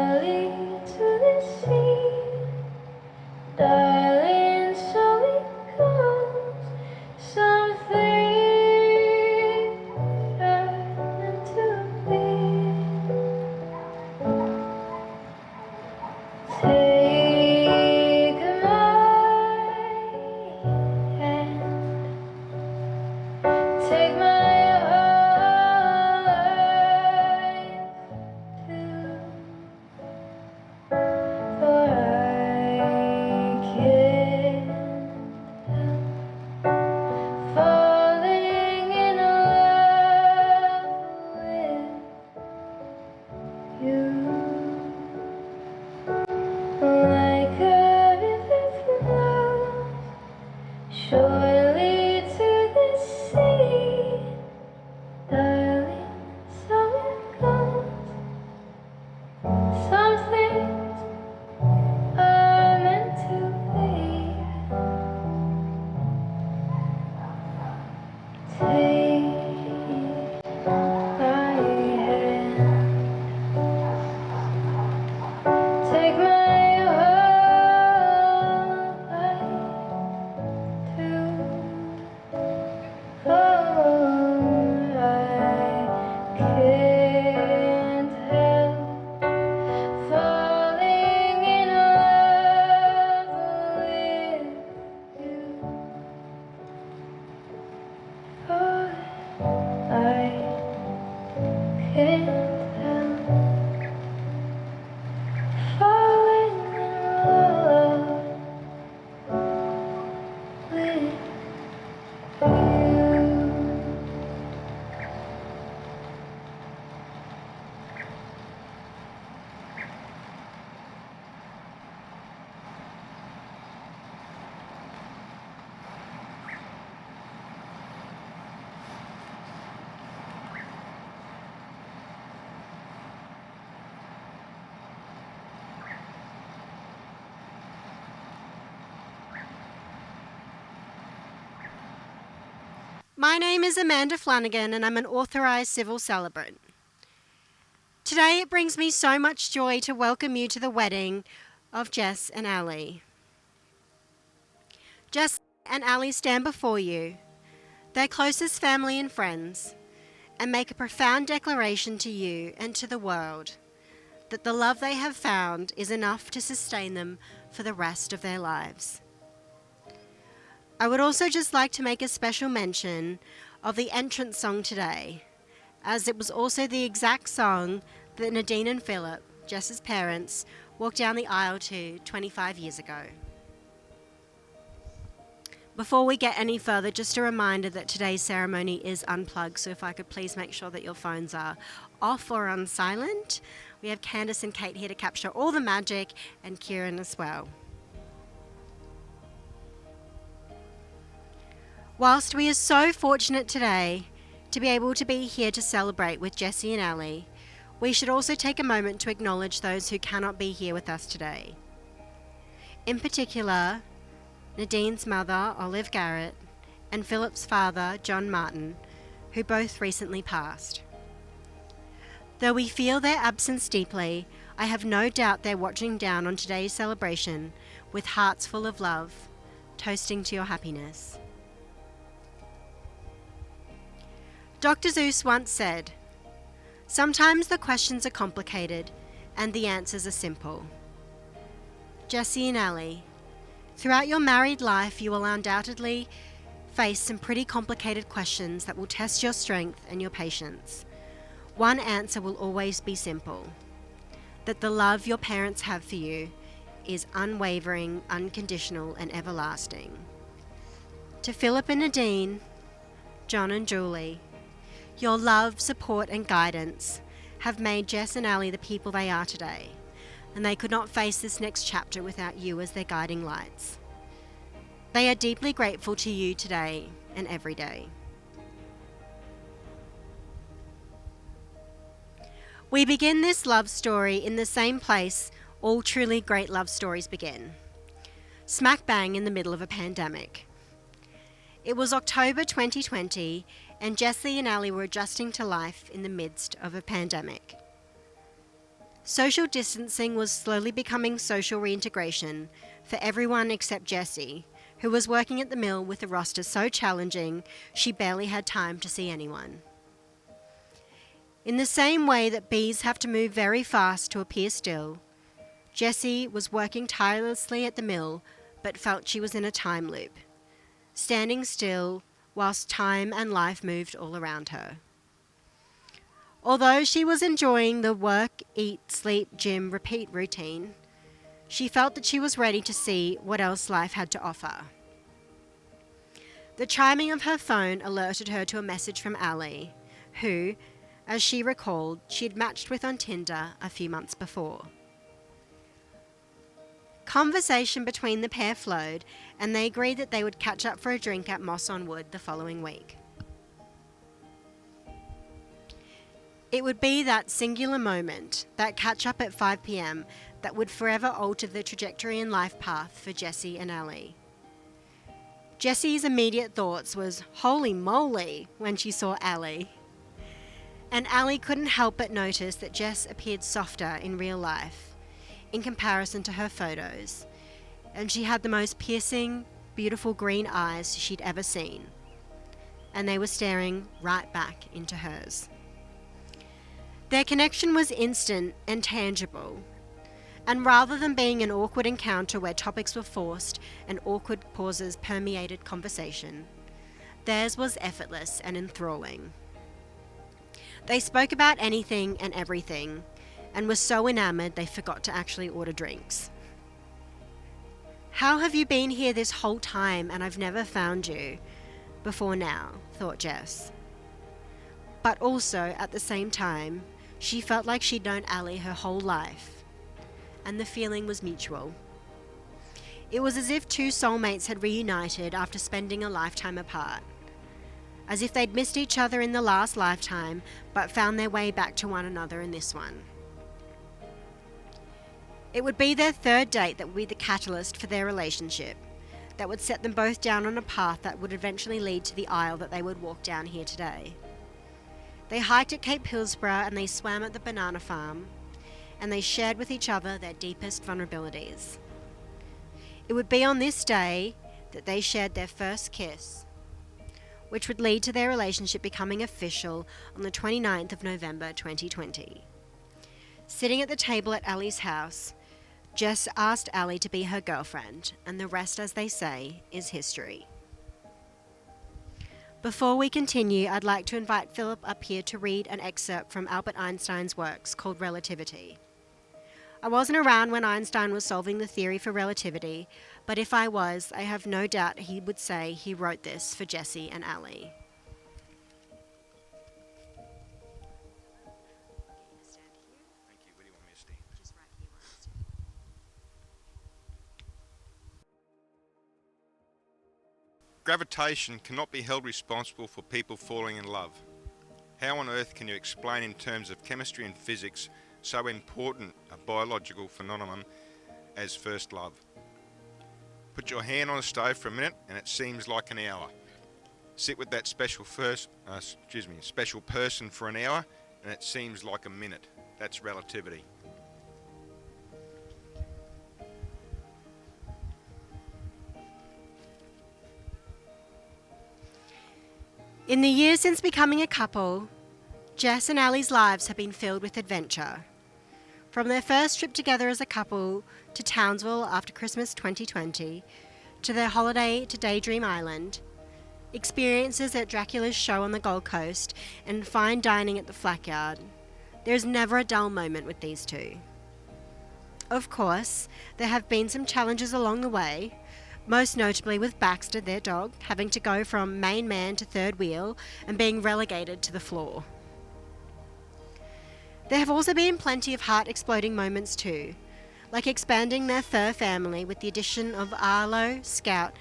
darling, to the sea, darling, so it goes. Some things are meant to be. Take my hand, take my whole life too, for I can't help falling in love with you. Like a river flows surely to the sea, darling, so it goes. Some things are meant to be. Take my hand, take my whole life too. Oh, I can't help falling in love with you. Oh, I can't help falling in love with you. My name is Amanda Flanagan and I'm an authorised civil celebrant. Today it brings me so much joy to welcome you to the wedding of Jess and Ali. Jess and Ali stand before you, their closest family and friends, and make a profound declaration to you and to the world that the love they have found is enough to sustain them for the rest of their lives. I would also just like to make a special mention of the entrance song today, as it was also the exact song that Nadine and Philip, Jess's parents, walked down the aisle to 25 years ago. Before we get any further, just a reminder that today's ceremony is unplugged, so if I could please make sure that your phones are off or on silent. We have Candace and Kate here to capture all the magic, and Kieran as well. Whilst we are so fortunate today to be able to be here to celebrate with Jessie and Ali, we should also take a moment to acknowledge those who cannot be here with us today. In particular, Nadine's mother, Olive Garrett, and Philip's father, John Martin, who both recently passed. Though we feel their absence deeply, I have no doubt they're watching down on today's celebration with hearts full of love, toasting to your happiness. Dr. Seuss once said, "Sometimes the questions are complicated and the answers are simple." Jessie and Ali, throughout your married life you will undoubtedly face some pretty complicated questions that will test your strength and your patience. One answer will always be simple, that the love your parents have for you is unwavering, unconditional and everlasting. To Philip and Nadine, John and Julie, your love, support and guidance have made Jess and Ali the people they are today, and they could not face this next chapter without you as their guiding lights. They are deeply grateful to you today and every day. We begin this love story in the same place all truly great love stories begin, smack bang in the middle of a pandemic. It was October 2020 and Jessie and Ali were adjusting to life in the midst of a pandemic. Social distancing was slowly becoming social reintegration for everyone except Jessie, who was working at the mill with a roster so challenging she barely had time to see anyone. In the same way that bees have to move very fast to appear still, Jessie was working tirelessly at the mill but felt she was in a time loop, standing still whilst time and life moved all around her. Although she was enjoying the work, eat, sleep, gym, repeat routine, she felt that she was ready to see what else life had to offer. The chiming of her phone alerted her to a message from Ali, who, as she recalled, she had matched with on Tinder a few months before. Conversation between the pair flowed, and they agreed that they would catch up for a drink at Moss on Wood the following week. It would be that singular moment, that catch-up at 5 p.m, that would forever alter the trajectory and life path for Jessie and Ali. Jessie's immediate thoughts was, "Holy moly," when she saw Ali. And Ali couldn't help but notice that Jess appeared softer in real life, in comparison to her photos, and she had the most piercing, beautiful green eyes she'd ever seen, and they were staring right back into hers. Their connection was instant and tangible, and rather than being an awkward encounter where topics were forced and awkward pauses permeated conversation, theirs was effortless and enthralling. They spoke about anything and everything, and were so enamored they forgot to actually order drinks. "How have you been here this whole time and I've never found you before now?" thought Jess. But also, at the same time, she felt like she'd known Ali her whole life, and the feeling was mutual. It was as if two soulmates had reunited after spending a lifetime apart, as if they'd missed each other in the last lifetime but found their way back to one another in this one. It would be their third date that would be the catalyst for their relationship, that would set them both down on a path that would eventually lead to the aisle that they would walk down here today. They hiked at Cape Hillsborough and they swam at the banana farm, and they shared with each other their deepest vulnerabilities. It would be on this day that they shared their first kiss, which would lead to their relationship becoming official on the 29th of November 2020. Sitting at the table at Ali's house, Jess asked Ali to be her girlfriend, and the rest, as they say, is history. Before we continue, I'd like to invite Philip up here to read an excerpt from Albert Einstein's works called Relativity. I wasn't around when Einstein was solving the theory for relativity, but if I was, I have no doubt he would say he wrote this for Jessie and Ali. Thank you. Where do you want me to stand? Just right here. Gravitation cannot be held responsible for people falling in love. How on earth can you explain in terms of chemistry and physics so important a biological phenomenon as first love? Put your hand on a stove for a minute and it seems like an hour. Sit with that special person for an hour and it seems like a minute. That's relativity. In the years since becoming a couple, Jess and Ali's lives have been filled with adventure. From their first trip together as a couple to Townsville after Christmas 2020, to their holiday to Daydream Island, experiences at Dracula's show on the Gold Coast, and fine dining at the Flatyard, there's never a dull moment with these two. Of course, there have been some challenges along the way, most notably with Baxter, their dog, having to go from main man to third wheel and being relegated to the floor. There have also been plenty of heart-exploding moments too, like expanding their fur family with the addition of Arlo, Scout,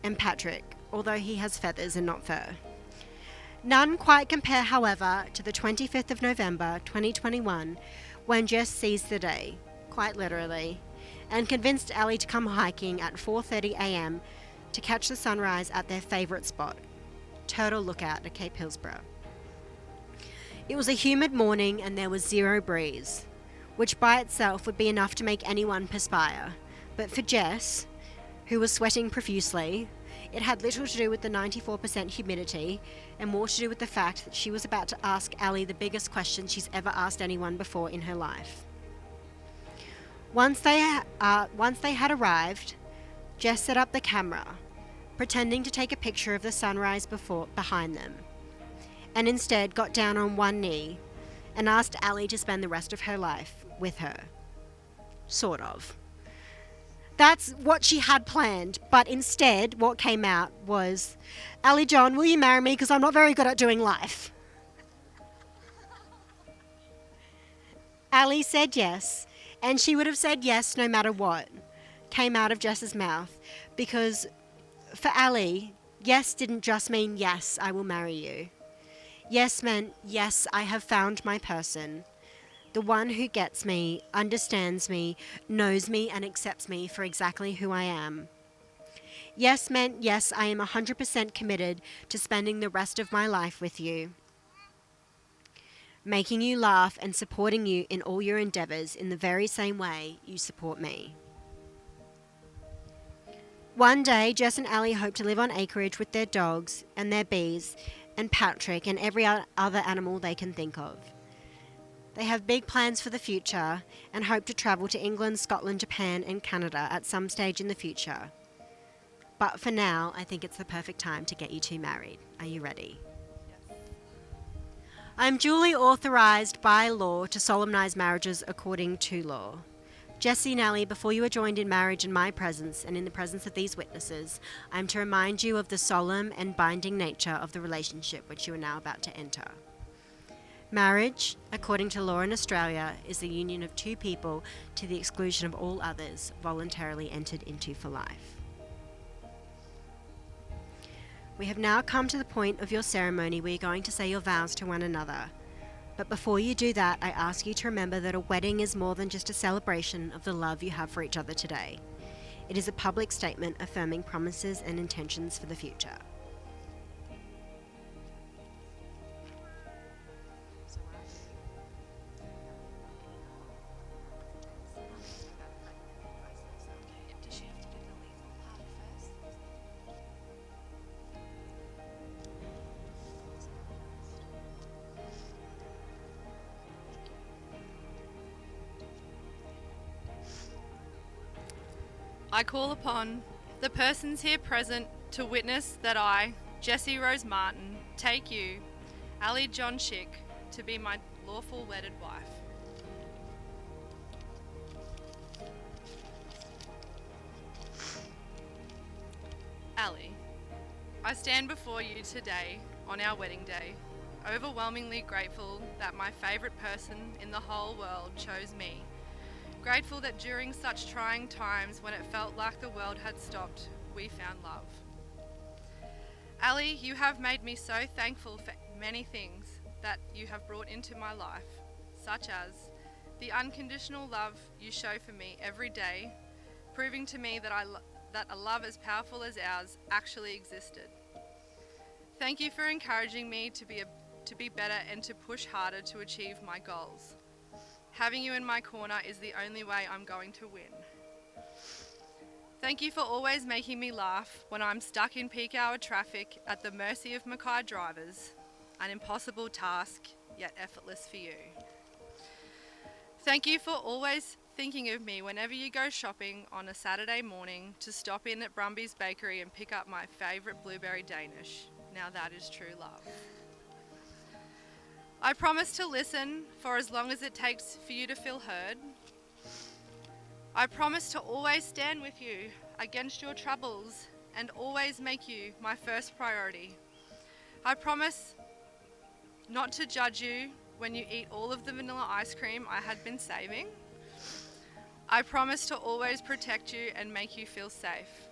and Patrick, although he has feathers and not fur. None quite compare, however, to the 25th of November 2021, when Jess seized the day, quite literally, and convinced Ali to come hiking at 4:30 a.m. to catch the sunrise at their favourite spot, Turtle Lookout at Cape Hillsborough. It was a humid morning and there was zero breeze, which by itself would be enough to make anyone perspire. But for Jess, who was sweating profusely, it had little to do with the 94% humidity and more to do with the fact that she was about to ask Ali the biggest question she's ever asked anyone before in her life. Once they had arrived, Jess set up the camera, pretending to take a picture of the sunrise behind them, and instead got down on one knee and asked Ali to spend the rest of her life with her. Sort of. That's what she had planned, but instead what came out was, Ali John, will you marry me because I'm not very good at doing life? Ali said yes, and she would have said yes no matter what came out of Jess's mouth, because for Ali, yes didn't just mean yes, I will marry you. Yes meant yes, I have found my person. The one who gets me, understands me, knows me and accepts me for exactly who I am. Yes meant yes, I am 100% committed to spending the rest of my life with you, making you laugh and supporting you in all your endeavours in the very same way you support me. One day, Jess and Ali hope to live on acreage with their dogs and their bees and Patrick and every other animal they can think of. They have big plans for the future and hope to travel to England, Scotland, Japan and Canada at some stage in the future. But for now, I think it's the perfect time to get you two married. Are you ready? Yes. I'm duly authorised by law to solemnise marriages according to law. Jesse and Ali, before you are joined in marriage in my presence and in the presence of these witnesses, I am to remind you of the solemn and binding nature of the relationship which you are now about to enter. Marriage, according to law in Australia, is the union of two people to the exclusion of all others, voluntarily entered into for life. We have now come to the point of your ceremony where you're going to say your vows to one another. But before you do that, I ask you to remember that a wedding is more than just a celebration of the love you have for each other today. It is a public statement affirming promises and intentions for the future. I call upon the persons here present to witness that I, Jessie Rose Martin, take you, Ali John Schick, to be my lawful wedded wife. Ali, I stand before you today on our wedding day, overwhelmingly grateful that my favourite person in the whole world chose me. Grateful that during such trying times when it felt like the world had stopped, we found love. Ali, you have made me so thankful for many things that you have brought into my life, such as the unconditional love you show for me every day, proving to me that a love as powerful as ours actually existed. Thank you for encouraging me to be better and to push harder to achieve my goals. Having you in my corner is the only way I'm going to win. Thank you for always making me laugh when I'm stuck in peak hour traffic at the mercy of Mackay drivers, an impossible task, yet effortless for you. Thank you for always thinking of me whenever you go shopping on a Saturday morning to stop in at Brumby's Bakery and pick up my favourite blueberry Danish. Now that is true love. I promise to listen for as long as it takes for you to feel heard. I promise to always stand with you against your troubles and always make you my first priority. I promise not to judge you when you eat all of the vanilla ice cream I had been saving. I promise to always protect you and make you feel safe.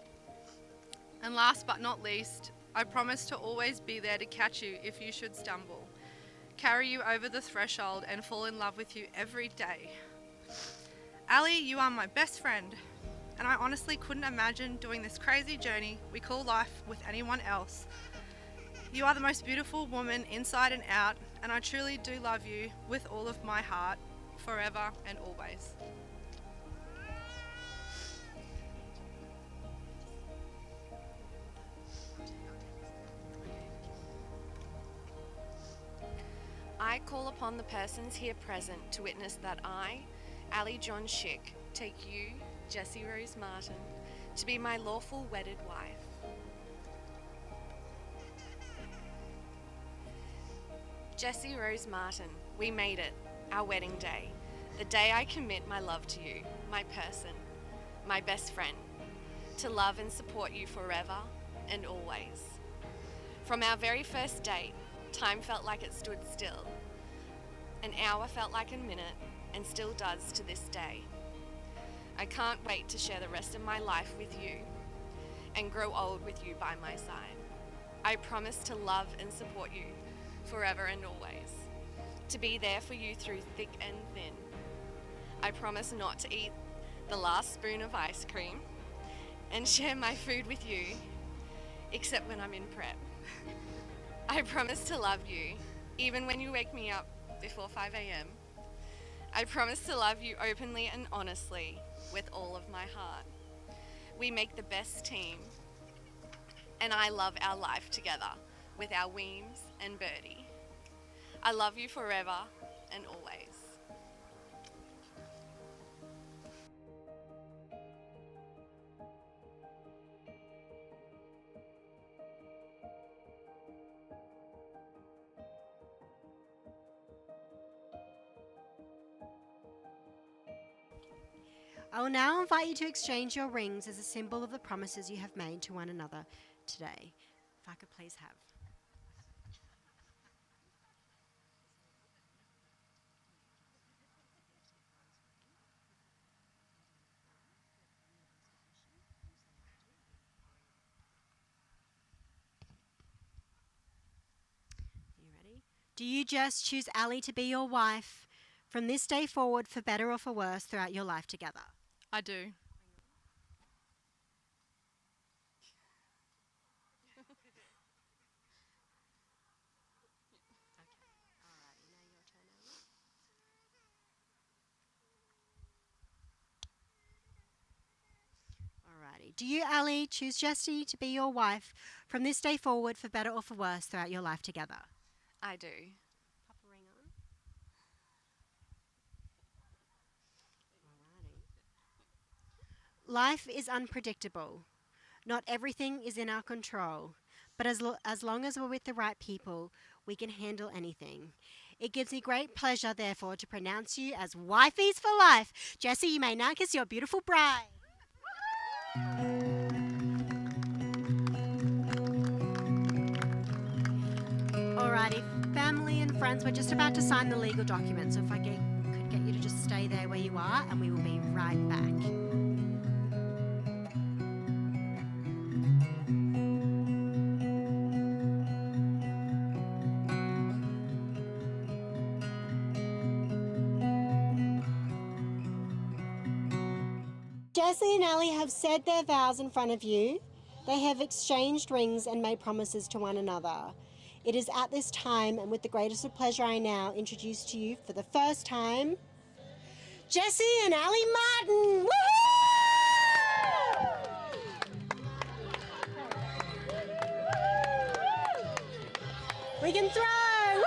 And last but not least, I promise to always be there to catch you if you should stumble, carry you over the threshold and fall in love with you every day. Ali, you are my best friend, and I honestly couldn't imagine doing this crazy journey we call life with anyone else. You are the most beautiful woman inside and out, and I truly do love you with all of my heart. forever and always. I call upon the persons here present to witness that I, Ali John Schick, take you, Jessie Rose Martin, to be my lawful wedded wife. Jessie Rose Martin, we made it, our wedding day, the day I commit my love to you, my person, my best friend, to love and support you forever and always. From our very first date, time felt like it stood still. An hour felt like a minute and still does to this day. I can't wait to share the rest of my life with you and grow old with you by my side. I promise to love and support you forever and always, to be there for you through thick and thin. I promise not to eat the last spoon of ice cream and share my food with you, except when I'm in prep. I promise to love you, even when you wake me up before 5 a.m. I promise to love you openly and honestly, with all of my heart. We make the best team, and I love our life together with our Weems and Birdie. I love you forever and always. I will now invite you to exchange your rings as a symbol of the promises you have made to one another today. If I could please have. Are you ready? Do you, Jess, choose Ali to be your wife from this day forward for better or for worse throughout your life together? I do. Alrighty. Do you, Ali, choose Jessie to be your wife from this day forward for better or for worse throughout your life together? I do. Pop a ring on. Alrighty. Life is unpredictable. Not everything is in our control. But as long as we're with the right people, we can handle anything. It gives me great pleasure, therefore, to pronounce you as wifeys for life. Jessie, you may now kiss your beautiful bride. Alrighty, family and friends, we're just about to sign the legal document, so if I could get you to just stay there where you are, and we will be right back. Jessie and Ali have said their vows in front of you. They have exchanged rings and made promises to one another. It is at this time, and with the greatest of pleasure, I now introduce to you for the first time, Jessie and Ali Martin. Woohoo! We can throw. Woo!